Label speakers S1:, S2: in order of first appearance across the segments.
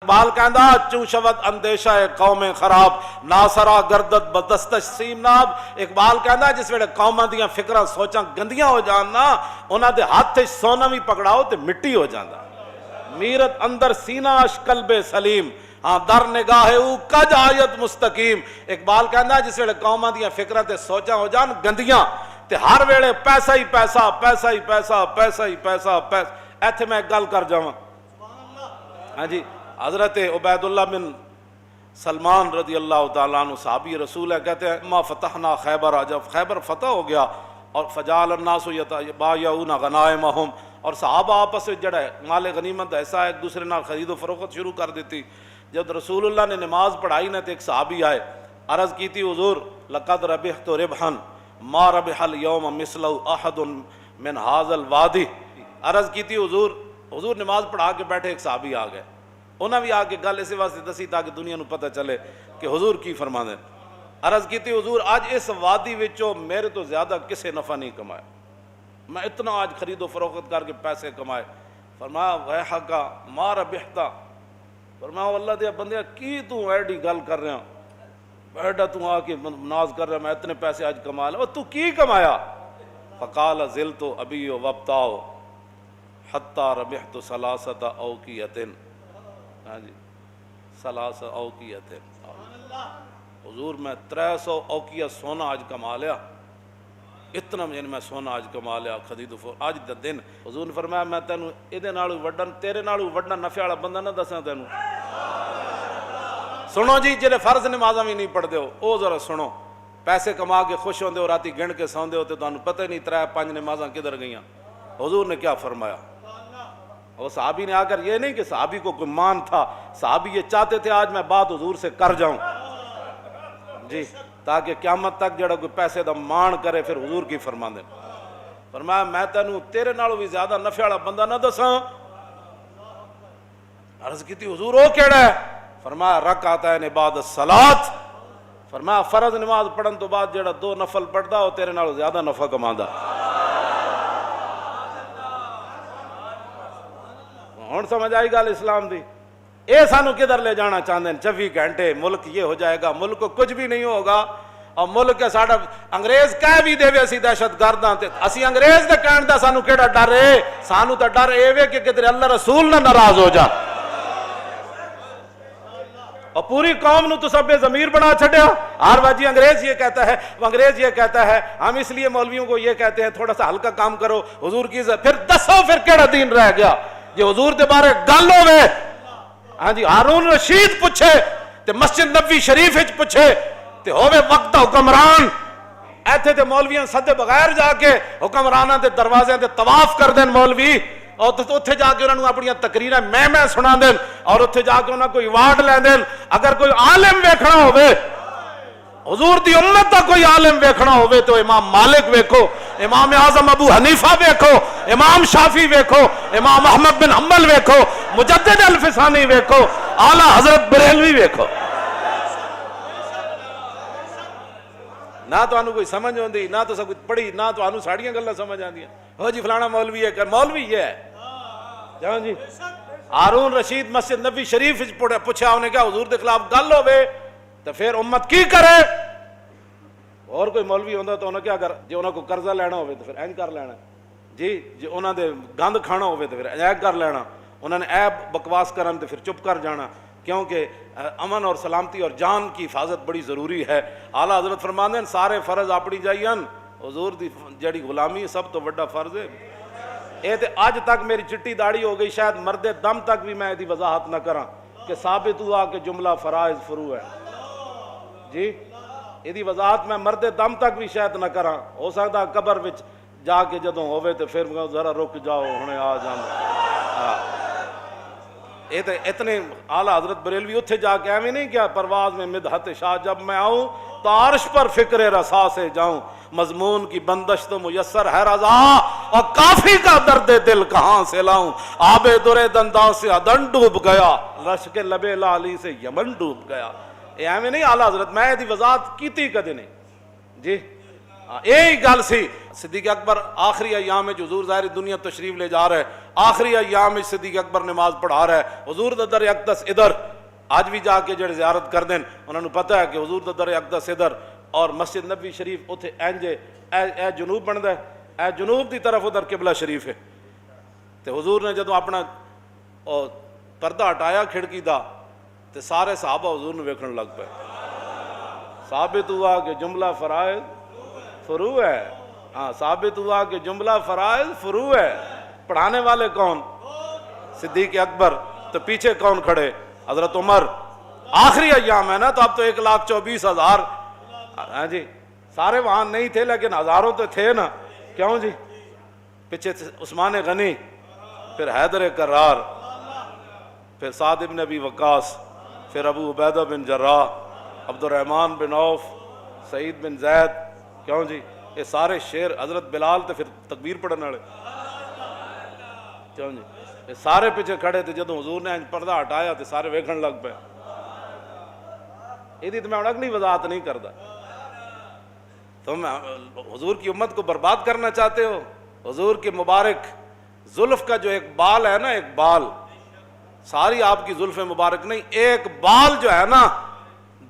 S1: اقبال کہندا چوں شود اندیشہ قوم خراب ناسرا گردت بدستش سیم ناب. اقبال کہندا جس ویلے قوماں دیاں فکراں سوچاں گندیاں ہو جان نا انہاں دے ہاتھ وچ سونا بھی پکڑاؤ تے مٹی ہو جاندا. میرت اندر سینہ اش قلب سلیم ہاں در نگاہ او کج آیت مستقیم. اقبال کہندا جس ویلے قوماں دیاں فکراں تے سوچاں ہو جان گندیاں تے ہر ویلے پیسہ ہی پیسہ پیسہ ہی پیسہ پیسہ ہی پیسہ پیسہ. ایتھے میں ایک گل کر جاواں. ہاں جی حضرت عبید اللہ بن سلمان رضی اللہ تعالیٰ عنہ صحابی رسول ہے. کہتے ہیں ما فتحنا خیبر، جب خیبر فتح ہو گیا اور فجعل الناس یتبایعون غنائمہم اور صحابہ آپس میں جڑا ہے مال غنیمت ایسا ایک دوسرے نال خرید و فروخت شروع کر دیتی. جب رسول اللہ نے نماز پڑھائی نا تو ایک صحابی آئے، عرض کی تھی حضور لقد ربحت ربحا ما ربح اليوم مثلہ احد من هذا الوادی. عرض کی تھی حضور نماز پڑھا کے بیٹھے ایک صحابی آ گئے. انہاں بھی آ کے گل اسی واسطے دسی تاکہ دنیا نو پتہ چلے کہ حضور کی فرماندے. عرض کی تھی حضور آج اس وادی وچوں میرے تو زیادہ کسے نفع نہیں کمایا، میں اتنا آج خرید و فروخت کر کے پیسے کمائے. فرمایا ویحک ما ربحتا. فرمایا اللہ دے بندیا کی تو ایڈی گل کر رہا بیٹا تو آ کے ناز کر رہا میں اتنے پیسے آج کما لیا تو کی کمایا. فقال زلت ابی وابتاؤ حتی ربحت ثلاثۃ اوقیۃ. ہاں جی ثلاث اوقیت. حضور میں 300 اوقیہ سونا آج کما لیا، اتنا میں سونا آج کما لیا خرید و فروخت آج دا دن. حضور نے فرمایا میں تینوں ایدے نالوں وڈن تیرے نالوں وڈنا نفع والا بندہ نہ دساں تینوں. سنو جی جڑے فرض نمازاں بھی نہیں پڑھدے ہو او ذرا سنو. پیسے کما کے خوش ہوندے ہو رات گن کے سوندے ہو تے تانوں پتہ ہی نہیں 3-5 نمازاں کدھر گئیاں. حضور نے کیا فرمایا. وہ صحابی نے آ کر یہ نہیں کہ صحابی کو کوئی مان تھا، صحابی یہ چاہتے تھے آج میں بات حضور سے کر جاؤں جی تاکہ قیامت تک جڑا کوئی پیسے دا مان کرے پھر حضور کی فرماندے. فرمایا میں تینوں تیرے نالوں بھی زیادہ نفع والا بندہ نہ دساں. عرض کی تھی حضور وہ کیڑا ہے. فرمایا رکعتین بعد الصلاۃ. فرمایا فرض نماز پڑھن تو بعد جڑا 2 نفل پڑھدا وہ تیرے نالوں زیادہ نفع کماندا. ہن سمجھ آئی گل اسلام دی. اے سانو کدھر لے جانا چاہتے ہیں 24 گھنٹے ملک یہ ہو جائے گا، ملک کو کچھ بھی نہیں ہوگا. اور ملک کے ساڈا انگریز کہہ بھی دے اسی دہشت گرد ہاں تے اسی انگریز دے کہن دا سانو کیڑا ڈر ہے. سانو تے ڈر اے وے کہ کدھر اللہ رسول نہ ناراض ہو جا. اور پوری قوم نو تو سب بے ضمیر بنا چھڈیا. ہر واجی انگریز یہ کہتا ہے، وہ انگریز یہ کہتا ہے، ہم اس لیے مولویوں کو یہ کہتے ہیں تھوڑا سا ہلکا کام کرو حضور کی عزت. پھر دسو پھر کیڑا دین رہ گیا جی حضور دے بارے گل ہوے. ہاں جی ہارون رشید پوچھے تے مسجد نبوی شریف وچ پوچھے تے ہوے وقت حکمران ایتھے تے مولویاں سدے بغیر جا کے حکمراناں دے دروازے تے طواف کر دین مولوی اور اتھے جا کے انہاں نوں اپنی تقریراں میں سنا دین اور اتھے جا کے انہاں کوئی ایوارڈ لے دین. اگر کوئی عالم ویکھنا ہوے حضور دی امت دا کوئی عالم ویکھنا ہوے تو امام مالک ویکھو، امام اعظم ابو حنیفہ ویکھو، امام شافعی ویکھو، امام احمد بن حنبل ویکھو، مجدد الفسانی ویکھو، اعلی حضرت بریلوی ویکھو. نہ تو انہوں کوئی سمجھ ہوندی نہ تو سب کچھ پڑھی نہ تو انہوں ساڑیاں گلاں سمجھ آندیاں. ہو جی فلانا مولوی ہے کر مولوی یہ ہے. جاؤ جی ہارون رشید مسجد نبوی شریف پوچھا انہیں کیا حضور دے خلاف گل ہوے تو پھر امت کی کرے. اور کوئی مولوی ہوندا تو انہوں کیا کر جی انہوں کو قرضہ لینا ہوئے تو پھر این کر لینا جی انہوں دے گند کھانا ہوئے تو پھر این کر لینا. انہوں نے عیب بکواس کرن تو پھر چپ کر جانا کیونکہ امن اور سلامتی اور جان کی حفاظت بڑی ضروری ہے. اعلیٰ حضرت فرماندے ہیں سارے فرض اپنی جائین حضور دی جڑی غلامی سب تو بڑا فرض ہے. اے تے آج تک میری چٹی داڑھی ہو گئی شاید مرد دم تک بھی میں دی وضاحت نہ کراں کہ ثابت ہوا کہ جملہ فرائض فرو ہے جی. یہ وضاحت میں مرد دم تک بھی شاید نہ کراں. ہو سکتا قبر وچ جا کے جدوں ہوئے تو پھر ذرا رک جاؤ ہنے آ جانا. یہ تو اتنے اعلیٰ حضرت بریلوی اتھے جا کے ایویں نہیں کیا پرواز میں مدحت شاہ جب میں آؤں تو عرش پر فکر رسا سے جاؤں مضمون کی بندش تو میسر ہے رضا اور کافی کا درد دل کہاں سے لاؤں. آب در دنداں سے عدن ڈوب گیا رشک لب لالی سے یمن ڈوب گیا. ایویں نہیں اعلیٰ حضرت میں دی وضاحت کیتی کدے نہیں جی. یہی گل سی صدیق اکبر آخری ایام میں حضور ظاہر دنیا تشریف لے جا رہا ہے، آخری ایام میں صدیق اکبر نماز پڑھا رہا ہے، حضور دا در اقدس ادھر، آج بھی جا کے جڑے زیارت کر دیں انہوں نے پتہ ہے کہ حضور دا در اقدس ادھر اور مسجد نبی شریف اتھے اینجے اے جنوب بندا ہے، اے جنوب دی طرف ادھر قبلہ شریف ہے۔ تے حضور نے جدوں اپنا پردہ ہٹایا کھڑکی دا تے سارے صحابہ حضور نے ویکھن لگ پے، ثابت ہوا کہ جملہ فرائض فروع ہے، ہاں ثابت ہوا کہ جملہ فرائض فروع ہے۔ پڑھانے والے کون؟ صدیق اکبر، تو پیچھے کون کھڑے؟ حضرت عمر۔ آخری ایام ہے نا، تو اب تو 1,24,000 ہاں جی، سارے وہاں نہیں تھے لیکن ہزاروں تو تھے نا، کیوں جی؟ پیچھے عثمان غنی، پھر حیدر کرار، پھر سعد بن ابی وقاص، پھر ابو عبیدہ بن جراح، عبد الرحمن بن عوف، سعید بن زید، کیوں جی؟ یہ سارے شیر، حضرت بلال تو پھر تکبیر پڑھنے والے، کیوں جی؟ یہ سارے پیچھے کھڑے تھے، جدوں حضور نے پردہ ہٹایا تو سارے ویکھن لگ پے۔ یہ تو میں اگلی وضاحت نہیں کرتا، تم حضور کی امت کو برباد کرنا چاہتے ہو؟ حضور کے مبارک زلف کا جو ایک بال ہے نا، ایک بال، ساری آپ کی زلف مبارک نہیں، ایک بال جو ہے نا،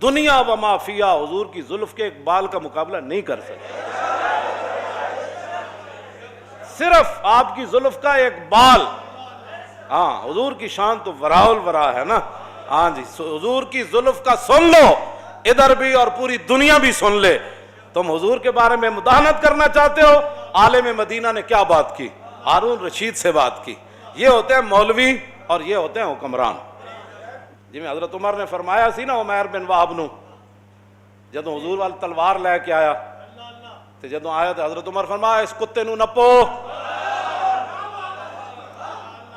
S1: دنیا و ما فیہا حضور کی زلف کے ایک بال کا مقابلہ نہیں کر سکتے۔ صرف آپ کی زلف کا ایک بال، ہاں حضور کی شان تو وراء الورا ہے نا، ہاں جی، حضور کی زلف کا سن لو، ادھر بھی اور پوری دنیا بھی سن لے۔ تم حضور کے بارے میں مداحنت کرنا چاہتے ہو؟ عالم مدینہ نے کیا بات کی؟ ہارون رشید سے بات کی۔ یہ ہوتے ہیں مولوی اور یہ ہوتے ہیں حکمران۔ جی میں حضرت عمر نے فرمایا سی نا عمیر بن وہب نو، جدوں حضور والی تلوار لے کے آیا تو جدوں آیا تو حضرت عمر فرمایا اس کتے نو نپو۔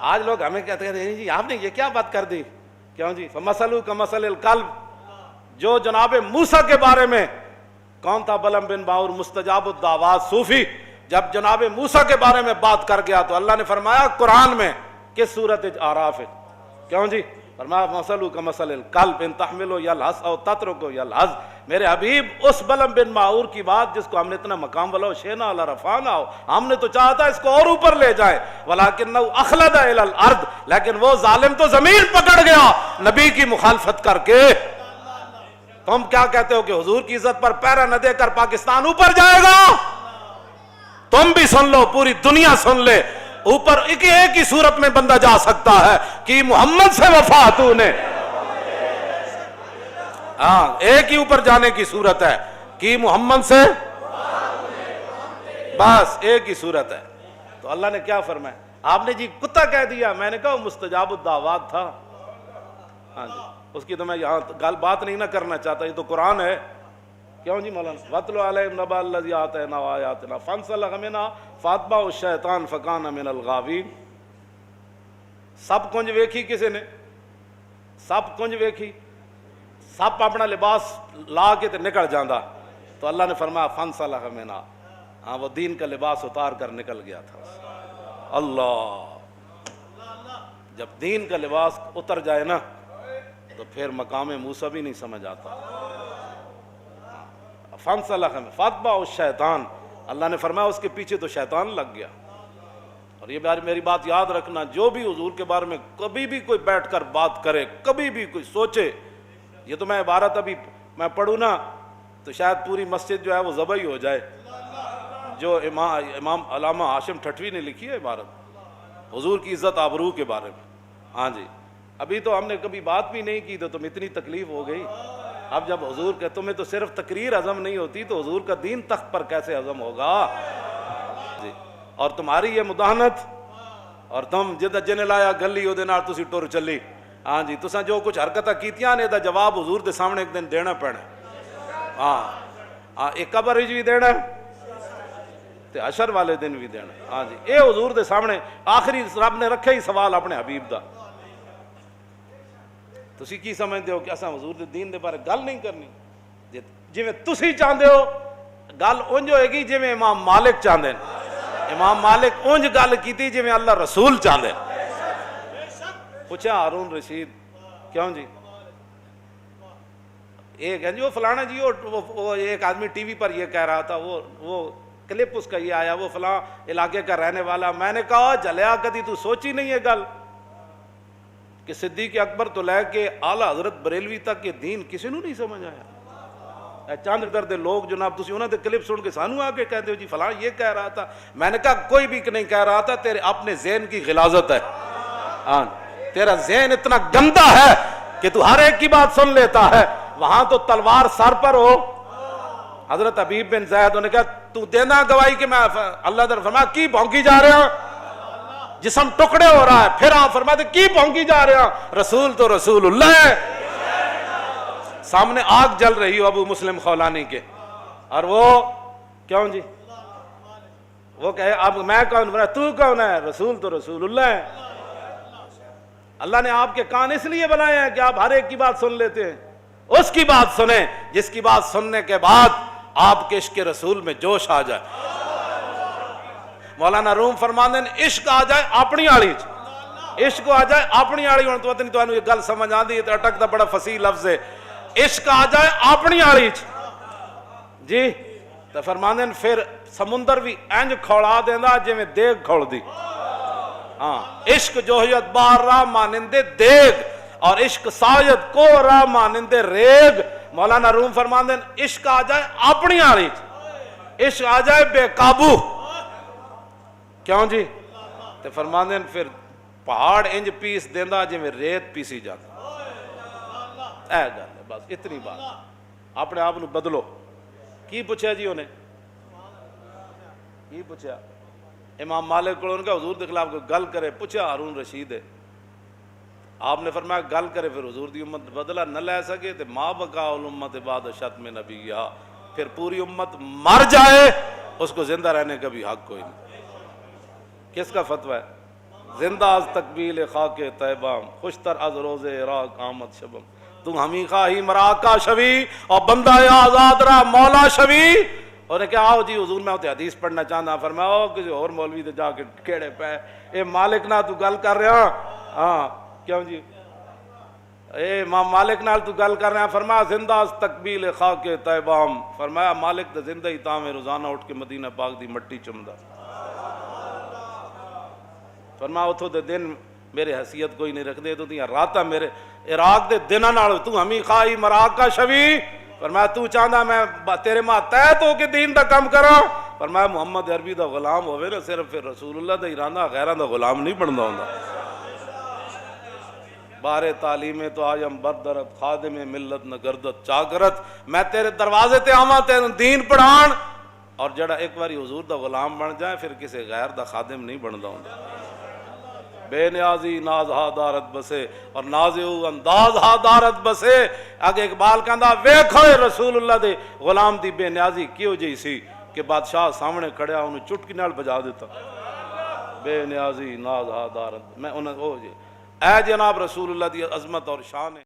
S1: آج لوگ ہمیں کہتے ہیں جی آپ نے یہ کیا بات کر دی، کیوں جی؟ فمثلہ کمثل الکلب، جو جناب موسیٰ کے بارے میں کون تھا؟ بلم بن باور مستجاب الدعوات صوفی، جب جناب موسیٰ کے بارے میں بات کر گیا تو اللہ نے فرمایا قرآن میں کس صورت اعراف ہے، کیوں جی؟ فرمایا مثلہ کمثل الکلب ان تحمل یلہث او تترک یلہث۔ میرے حبیب اس بلم بن باور کی بات جس کو ہم نے اتنا مقام والا شینا والا رفعنا ہو، ہم نے تو چاہا تھا اس کو اور اوپر لے جائیں، ولکنہ اخلد الی الارض، لیکن وہ ظالم تو زمین پکڑ گیا نبی کی مخالفت کر کے۔ تم کیا کہتے ہو کہ حضور کی عزت پر پیرا نہ دے کر پاکستان اوپر جائے گا؟ تم بھی سن لو، پوری دنیا سن لے، اوپر ایک ہی صورت میں بندہ جا سکتا ہے کہ محمد سے وفا تو نے، ہاں ایک ہی اوپر جانے کی صورت ہے کہ محمد سے، بس ایک ہی صورت ہے۔ تو اللہ نے کیا فرمایا؟ آپ نے جی کتا کہہ دیا، میں نے کہا وہ مستجاب الدعوات تھا، ہاں جی، اس کی تو میں یہاں گل بات نہیں نہ کرنا چاہتا، یہ تو قرآن ہے، کیوں جی مولانا؟ وَاتْلُ عَلَيْهِمْ نَبَأَ الَّذِي آتَيْنَاهُ آيَاتِنَا فَانسَلَخَ مِنْهَا فَأَتْبَعَهُ الشَّيْطَانُ فَكَانَ مِنَ الْغَاوِينَ۔ سب کنج ویکھی کسی نے، سب کنج ویکھی، سب اپنا لباس لا کے تے نکل جاندا، تو اللہ نے فرمایا فَانسَلَخَ مِنْهَا، ہاں وہ دین کا لباس اتار کر نکل گیا تھا۔ اللہ، جب دین کا لباس اتر جائے نا تو پھر مقام موسیٰ بھی نہیں سمجھ آتا۔ فَانسَلَخَ فَأَتْبَعَهُ الشَّيْطَانُ، اللہ نے فرمایا اس کے پیچھے تو شیطان لگ گیا۔ اور یہ میری بات یاد رکھنا، جو بھی حضور کے بارے میں کبھی بھی کوئی بیٹھ کر بات کرے، کبھی بھی کوئی سوچے، یہ تو میں عبارت ابھی میں پڑھوں نا تو شاید پوری مسجد جو ہے وہ ذبح ہی ہو جائے، جو امام علامہ ہاشم ٹھٹوی نے لکھی ہے عبارت حضور کی عزت آبرو کے بارے میں، ہاں جی، ابھی تو ہم نے کبھی بات بھی نہیں کی تو تم اتنی تکلیف ہو گئی۔ اب جب حضور کہ تمہیں تو صرف تقریر ہضم نہیں ہوتی تو حضور کا دین تخت پر کیسے ہضم ہوگا جی؟ اور تمہاری یہ مداحنت، اور تم جن لایا گلی وہ تسی ٹر چلی، ہاں جی، تساں جو کچھ حرکتاں کیتیاں نے دا جواب حضور دے سامنے ایک دن دینا پینا، ہاں ایک قبر وچ بھی دینا تے حشر والے دن بھی دینا، ہاں جی، اے حضور دے سامنے آخری رب نے رکھے ہی سوال اپنے حبیب دا۔ تسی کی سمجھتے ہو کہ اساں حضور دے دین دے بارے گل نہیں کرنی؟ جی تسی چاہتے ہو گل اونج ہوئے گی جی امام مالک چاہتے ہیں، امام مالک اونج گل کیتی جی اللہ رسول چاہتے ہیں۔ پوچھا ہارون رشید، کیوں جی؟ ایک ہے جی وہ فلانا جی وہ ایک آدمی ٹی وی پر یہ کہہ رہا تھا، وہ کلپ اس کا یہ آیا، وہ فلاں علاقے کا رہنے والا. میں نے کہا جلیا کدی تو سوچی نہیں ہے گل کہ صدیق اکبر تو لے کے اعلیٰ حضرت بریلوی تک یہ دین کسی نو نہیں سمجھ آیا. چند درد لوگ جناب تسی انہوں نے کلپ سن کے سانو آ کے کہتے ہو جی فلاں یہ کہہ رہا تھا. میں نے کہا کوئی بھی نہیں کہہ رہا تھا، تیرے اپنے ذہن کی غلاظت ہے. ہاں تیرا ذہن اتنا گندا ہے کہ تو ہر ایک کی بات سن لیتا ہے. وہاں تو تلوار سر پر ہو. حضرت حبیب بن زید نے کہا تو دینا گواہی کہ میں اللہ تعالیٰ فرمایا کی بھونکی جا رہے ہیں، جسم ٹکڑے ہو رہا ہے. پھر آپ فرماتے کی بھونکی جا رہے ہیں، رسول تو رسول اللہ ہے. سامنے آگ جل رہی ہو ابو مسلم خولانی کے، اور وہ کیوں جی وہ کہے اب میں کون بنا تو کون ہے، رسول تو رسول اللہ ہے. اللہ نے آپ کے کان اس لیے بنائے ہیں کہ آپ ہر ایک کی بات سن لیتے ہیں. اس کی بات سنیں جس کی بات سننے کے بعد آپ کے عشق رسول میں جوش آ جائے. مولانا روم فرماندے ہیں عشق آ جائے اپنی آڑی چ، عشق آ جائے اپنی آڑی. ہوں تو یہ گل سمجھ آتی ہے، اٹک دا بڑا فصیح لفظ ہے. عشق آ جائے اپنی آڑی چ جی تو فرماندے ہیں پھر سمندر بھی انج کھوڑا دینا جی میں دیگ کھوڑ دی. ہاں عشق جوہیت بار راہ مانندے دیگ، اور عشق ساید کو راہ مانندے ریگ. مولانا روم فرماندے ہیں عشق آ جائے اپنی آڑی چ، عشق آ جائے بے قابو. کیوں جی تو فرماندے ہیں پھر پہاڑ انج پیس دینا جی میں ریت پیسی جاتا. اے گل ہے بس اتنی بات. اپنے آپ نو بدلو. کی پوچھا جی انہیں کی پوچھا؟ امام مالک کو ان کا حضور کے خلاف کوئی گل کرے، پوچھا ہارون رشید ہے، آپ نے فرمایا گل کرے پھر حضور دی امت بدلہ نہ لے سکے تو ما بقا الامت بعد شتم نبیہا، پھر پوری امت مر جائے اس کو زندہ رہنے کا بھی حق کوئی نہیں. کس کا فتویٰ ہے؟ زندہ از تقبیل خاک طیبہ، خوشتر از روز عراق آمد شبم. تم ہمیں خواہی مراکہ شوی اور بندہ آزاد را مولا شوی. اور نے کہا آؤ جی حضور میں ہوتے حدیث پڑھنا چاہتا. فرمایا او کسی اور مولوی دے جا کے کیڑے پہ اے مالک نہ تو گل کر رہا. ہاں کیوں جی اے امام مالک نال تو گل کر رہے ہیں. فرمایا زندہ از تقبیل خاک طیبام. فرمایا مالک تے زندہ ہی تاں میں روزانہ اٹھ کے مدینہ پاک دی مٹی چمدا. فرمایا اتھو دے دن میرے حیثیت کوئی نہیں رکھ دے تو دیاں راتاں میرے عراق دے دناں نال تو ہمیں خواہی مراکہ شوی. فرمایا تو چاہندا میں تیرے ماں تحت ہو کے دین دا کم کراں. فرمایا محمد عربی دا غلام ہوئے نا صرف پھر رسول اللہ دا ایرانہ غیران دا غلام نہیں بندا ہوندا. بارے تعلیم تو آیم بردرت خادم ملت نہ گردت چاکرت. میں تیرے دروازے تے آواں تینوں دین پڑھان، اور جڑا ایک باری حضور دا غلام بن جائے پھر کسی غیر دا خادم نہیں بندا ہوندا. بے نیازی ناز ہا دارت بسے اور نازو انداز ہا دارت بسے. اگے اقبال کہندا ویکھو رسول اللہ دے غلام دی بے نیازی کیوں جی سی کہ بادشاہ سامنے کھڑیا انہوں چٹکی نال بجا دیتا. بے نیازی ناز ہا دارت. میں انہوں جی اے جناب رسول اللہ دی عظمت اور شان ہے.